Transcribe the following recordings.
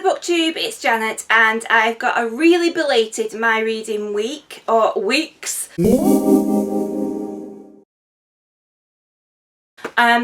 booktube, it's Janet, and I've got a really belated my reading week, or weeks.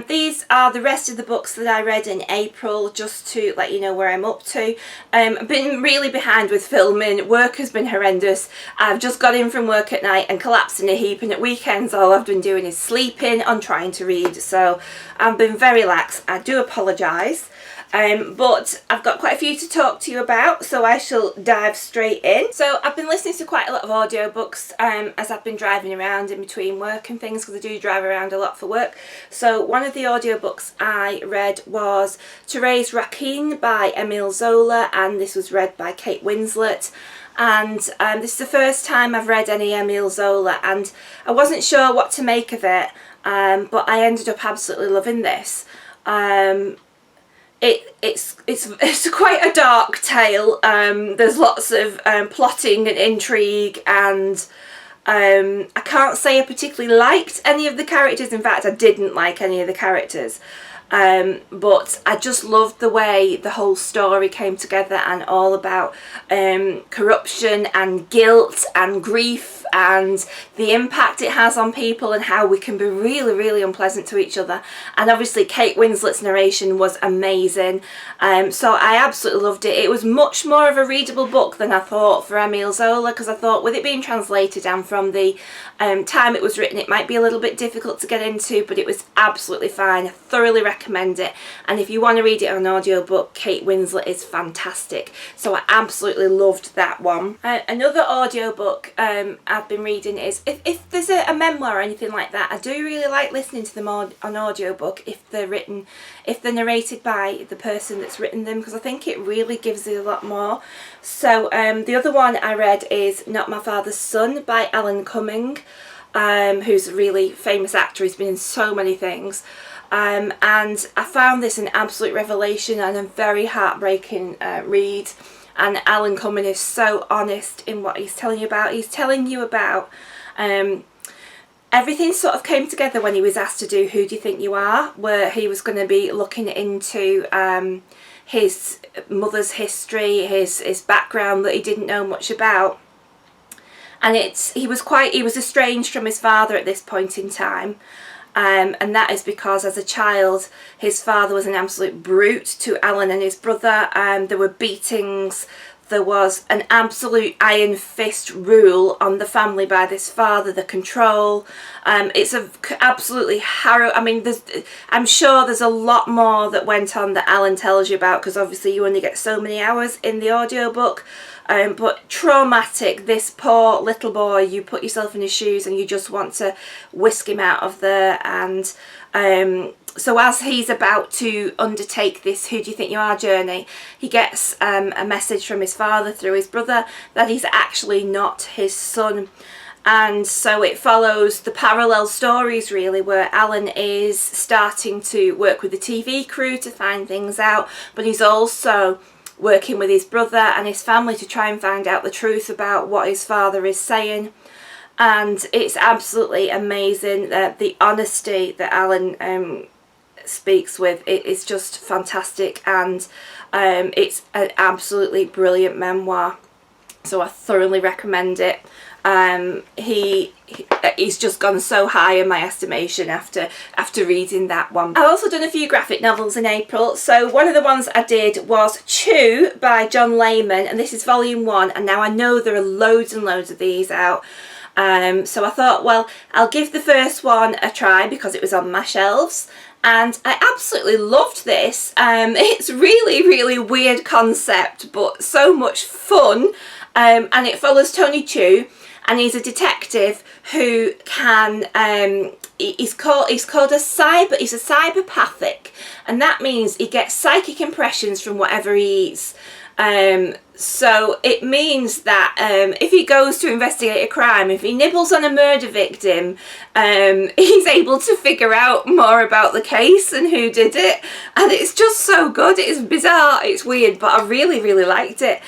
These are the rest of the books that I read in April, just to let you know where I'm up to. I've been really behind with filming. Work has been horrendous. I've just got in from work at night and collapsed in a heap, and at weekends all I've been doing is sleeping on trying to read, so I've been very lax. I do apologise. But I've got quite a few to talk to you about, so I shall dive straight in. So I've been listening to quite a lot of audiobooks as I've been driving around in between work and things, because I do drive around a lot for work. So one of the audiobooks I read was Rockin by Emile Zola, and this was read by Kate Winslet. And this is the first time I've read any Emile Zola, and I wasn't sure what to make of it, but I ended up absolutely loving this. It's quite a dark tale. There's lots of plotting and intrigue, and I can't say I particularly liked any of the characters. In fact, I didn't like any of the characters. But I just loved the way the whole story came together, and all about corruption and guilt and grief and the impact it has on people, and how we can be really, really unpleasant to each other. And obviously Kate Winslet's narration was amazing, so I absolutely loved it. It was much more of a readable book than I thought for Emile Zola, because I thought with it being translated and from the time it was written, it might be a little bit difficult to get into, but it was absolutely fine. I thoroughly recommend it, and if you want to read it on audiobook, Kate Winslet is fantastic, so I absolutely loved that one. Another audiobook I've been reading is, if there's a memoir or anything like that, I do really like listening to them on audiobook if they're narrated by the person that's written them, because I think it really gives you a lot more. So the other one I read is Not My Father's Son by Alan Cumming, who's a really famous actor. He's been in so many things. And I found this an absolute revelation and a very heartbreaking read. And Alan Cumming is so honest in what he's telling you about. He's telling you about everything sort of came together when he was asked to do Who Do You Think You Are, where he was going to be looking into his mother's history, his background that he didn't know much about. And he was estranged from his father at this point in time. And that is because as a child his father was an absolute brute to Alan and his brother. There were beatings, there was an absolute iron fist rule on the family by this father, the control. It's absolutely harrowing. I mean, I'm sure there's a lot more that went on that Alan tells you about, because obviously you only get so many hours in the audiobook. But traumatic. This poor little boy, you put yourself in his shoes and you just want to whisk him out of there. And so as he's about to undertake this Who Do You Think You Are journey, he gets a message from his father through his brother that he's actually not his son. And so it follows the parallel stories really, where Alan is starting to work with the TV crew to find things out, but he's also working with his brother and his family to try and find out the truth about what his father is saying. And it's absolutely amazing, the honesty that Alan speaks with. It is just fantastic, and it's an absolutely brilliant memoir, so I thoroughly recommend it. He's just gone so high in my estimation after reading that one. I've also done a few graphic novels in April. So one of the ones I did was Choo by John Layman, and this is volume 1, and now I know there are loads and loads of these out. So I thought, well, I'll give the first one a try because it was on my shelves, and I absolutely loved this. It's really, really weird concept, but so much fun, and it follows Tony Choo. And he's a detective who can, he's called he's a cyberpathic, and that means he gets psychic impressions from whatever he eats. So it means that if he goes to investigate a crime, if he nibbles on a murder victim, he's able to figure out more about the case and who did it. And it's just so good. It's bizarre, it's weird, but I really, really liked it.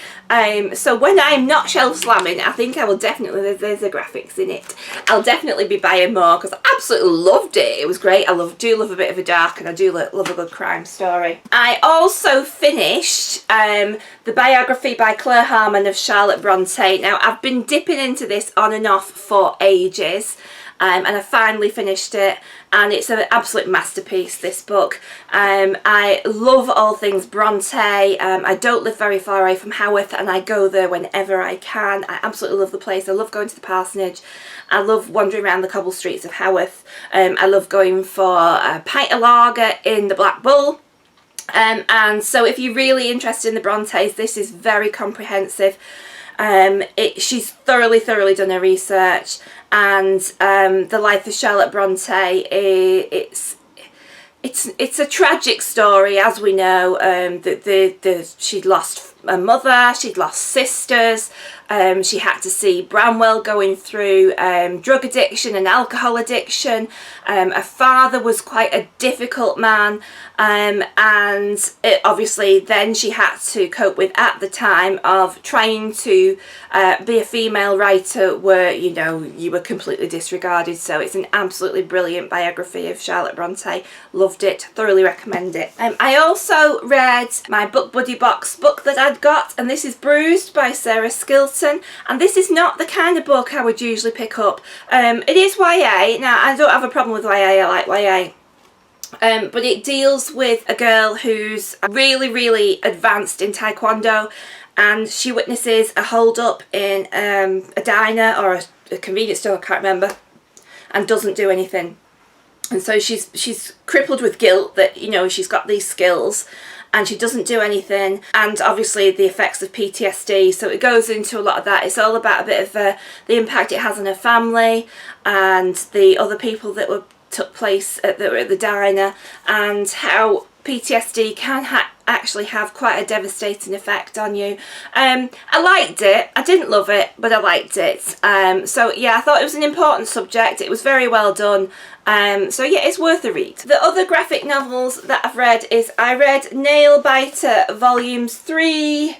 So when I'm not shelf slamming, I think I will definitely, there's the graphics in it, I'll definitely be buying more because I absolutely loved it. It was great. I do love a bit of a dark, and I do love a good crime story. I also finished the biography by Claire Harmon of Charlotte Bronte. Now, I've been dipping into this on and off for ages. And I finally finished it, and it's an absolute masterpiece, this book. I love all things Bronte. I don't live very far away from Haworth, and I go there whenever I can. I absolutely love the place. I love going to the parsonage. I love wandering around the cobble streets of Haworth. I love going for a pint of lager in the Black Bull. And so if you're really interested in the Brontes, this is very comprehensive. She's thoroughly done her research, and the life of Charlotte Bronte, it's a tragic story, as we know. She'd lost a mother, she'd lost sisters, she had to see Branwell going through drug addiction and alcohol addiction. Her father was quite a difficult man, and obviously then she had to cope with, at the time, of trying to be a female writer where, you know, you were completely disregarded. So it's an absolutely brilliant biography of Charlotte Bronte. Loved it, thoroughly recommend it. I also read my Book Buddy box book that I'd got, and this is Bruised by Sarah Skilton, and this is not the kind of book I would usually pick up. It is YA. Now, I don't have a problem with YA, I like YA. But it deals with a girl who's really advanced in Taekwondo, and she witnesses a hold-up in a diner or a convenience store, I can't remember, and doesn't do anything. And so she's crippled with guilt that, you know, she's got these skills and she doesn't do anything, and obviously the effects of PTSD. So it goes into a lot of that. It's all about a bit of the impact it has on her family and the other people that took place that were at the diner, and how PTSD can actually have quite a devastating effect on you. I liked it. I didn't love it, but I liked it. So yeah, I thought it was an important subject. It was very well done. So yeah, it's worth a read. The other graphic novels that I've read is, I read Nailbiter volumes 3,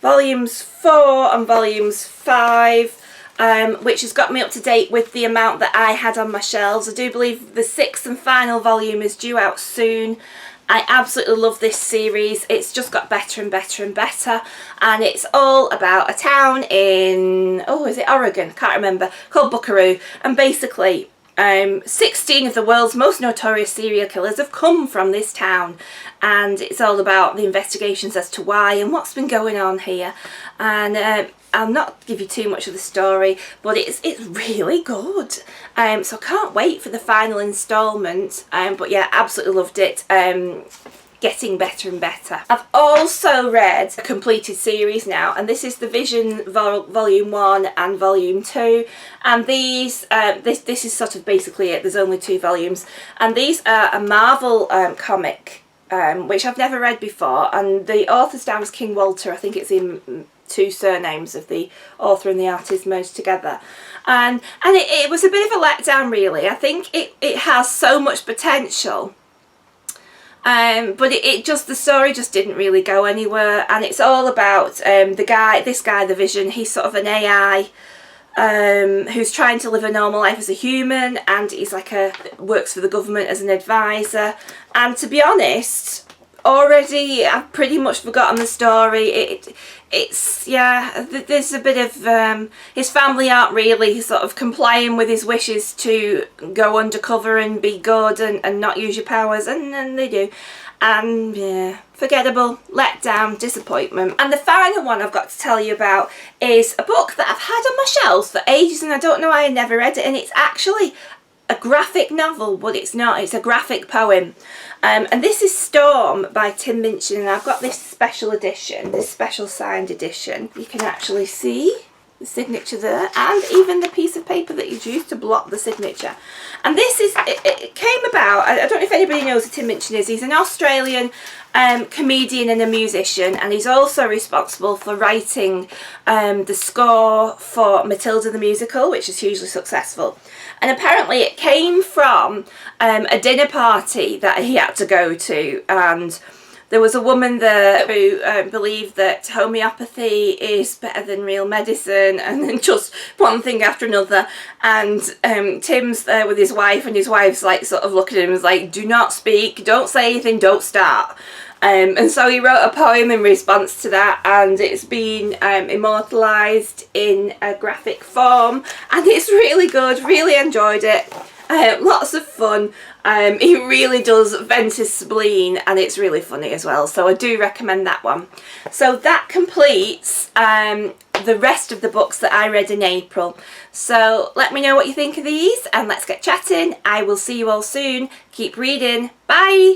volumes 4 and volumes 5. Which has got me up to date with the amount that I had on my shelves. I do believe the 6th and final volume is due out soon. I absolutely love this series. It's just got better and better and better, and it's all about a town in, is it Oregon? Can't remember, called Buckaroo, and basically 16 of the world's most notorious serial killers have come from this town, and it's all about the investigations as to why and what's been going on here. And I'll not give you too much of the story, but it's really good. So I can't wait for the final instalment. But yeah, absolutely loved it. Getting better and better. I've also read a completed series now, and this is The Vision Volume 1 and Volume 2, and these this is sort of basically it. There's only 2 volumes, and these are a Marvel comic, which I've never read before, and the author's name is King Walter. I think it's in 2 surnames of the author and the artist merged together, and it was a bit of a letdown, really. I think it has so much potential, but the story just didn't really go anywhere. And it's all about this guy, the Vision. He's sort of an AI who's trying to live a normal life as a human, and he's works for the government as an advisor. And to be honest, already I've pretty much forgotten the story. There's a bit of his family aren't really sort of complying with his wishes to go undercover and be good and not use your powers, and then they do. And yeah, forgettable, let down, disappointment. And the final one I've got to tell you about is a book that I've had on my shelves for ages, and I don't know why I never read it, and it's actually a graphic novel, but it's not. It's a graphic poem. And this is Storm by Tim Minchin, and I've got this special edition, this special signed edition. You can actually see the signature there, and even the piece of paper that you'd use to block the signature. And this is, it came about, I don't know if anybody knows who Tim Minchin is. He's an Australian comedian and a musician, and he's also responsible for writing the score for Matilda the musical, which is hugely successful. And apparently it came from a dinner party that he had to go to, and there was a woman there who believed that homeopathy is better than real medicine, and then just one thing after another. And Tim's there with his wife, and his wife's like sort of looking at him and is like, do not speak, don't say anything, don't start. And so he wrote a poem in response to that, and it's been immortalised in a graphic form, and it's really good, really enjoyed it. Lots of fun. He really does vent his spleen, and it's really funny as well, so I do recommend that one. So that completes the rest of the books that I read in April. So let me know what you think of these, and let's get chatting. I will see you all soon. Keep reading. Bye!